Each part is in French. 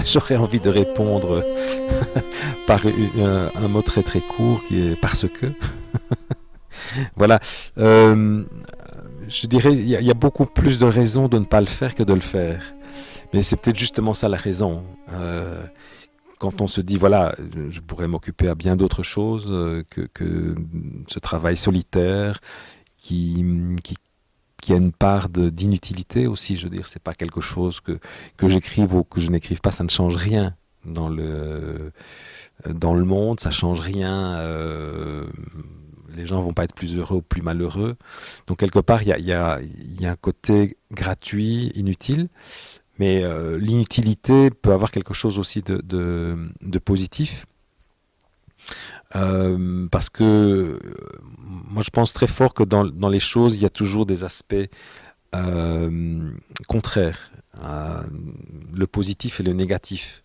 j'aurais envie de répondre par un mot très très court qui est parce que. Voilà. Euh, je dirais il y a beaucoup plus de raisons de ne pas le faire que de le faire. Mais c'est peut-être justement ça la raison. Quand on se dit, voilà, je pourrais m'occuper à bien d'autres choses que ce travail solitaire qui, qui, qui a une part d'inutilité aussi, je veux dire, c'est pas quelque chose que j'écrive ou que je n'écrive pas, ça ne change rien dans le monde, ça change rien. Les gens vont pas être plus heureux ou plus malheureux. Donc quelque part, il y a un côté gratuit, inutile, mais l'inutilité peut avoir quelque chose aussi de positif. Parce que moi je pense très fort que dans les choses, il y a toujours des aspects euh, contraires. Le positif et le négatif.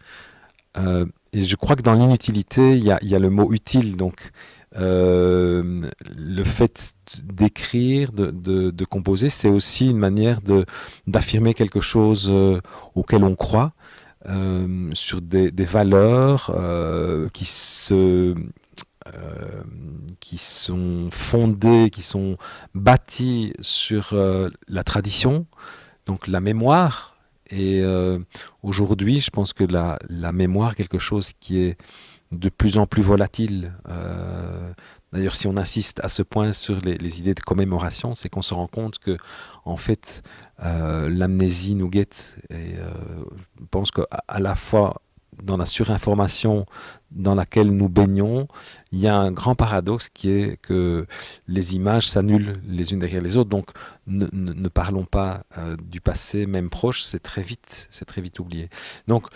Et je crois que dans l'inutilité, il y a le mot utile. Donc, le fait d'écrire, de composer, c'est aussi une manière d'affirmer quelque chose auquel on croit, sur des valeurs euh, qui sont fondées, qui sont bâties sur la tradition, donc la mémoire. Et aujourd'hui, je pense que la mémoire est quelque chose qui est de plus en plus volatile. D'ailleurs, si on insiste à ce point sur les idées de commémoration, c'est qu'on se rend compte que, en fait, l'amnésie nous guette. Et je pense qu'à la fois dans la surinformation dans laquelle nous baignons, il y a un grand paradoxe qui est que les images s'annulent les unes derrière les autres. Donc, ne parlons pas du passé, même proche, c'est très vite oublié. Donc,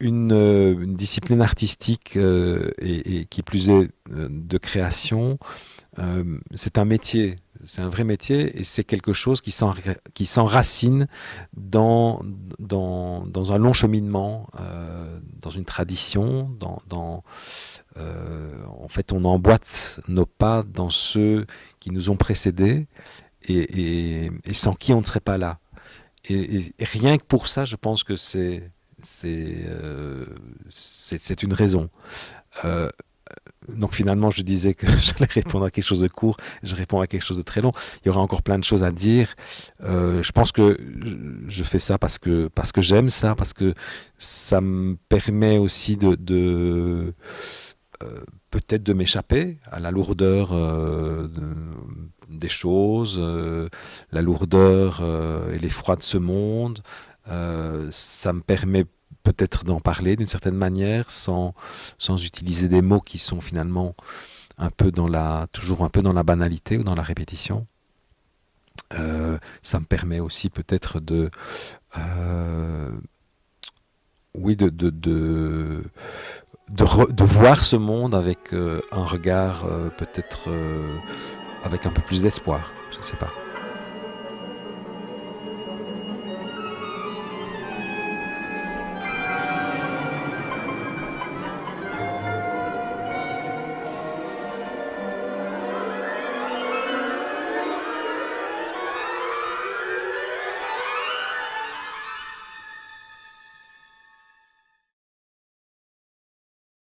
une discipline artistique et qui plus est de création, c'est un métier, c'est un vrai métier et c'est quelque chose qui s'enracine dans un long cheminement, dans une tradition, en fait on emboîte nos pas dans ceux qui nous ont précédés et sans qui on ne serait pas là. Et rien que pour ça, je pense que c'est une raison. Euh, donc finalement, je disais que j'allais répondre à quelque chose de court, je réponds à quelque chose de très long. Il y aura encore plein de choses à dire. Je pense que je fais ça parce que j'aime ça, parce que ça me permet aussi peut-être de m'échapper à la lourdeur des choses, la lourdeur et l'effroi de ce monde. Ça me permet peut-être d'en parler d'une certaine manière sans utiliser des mots qui sont finalement toujours un peu dans la banalité ou dans la répétition. Ça me permet aussi peut-être euh, oui, de voir ce monde avec un regard peut-être avec un peu plus d'espoir. Je ne sais pas.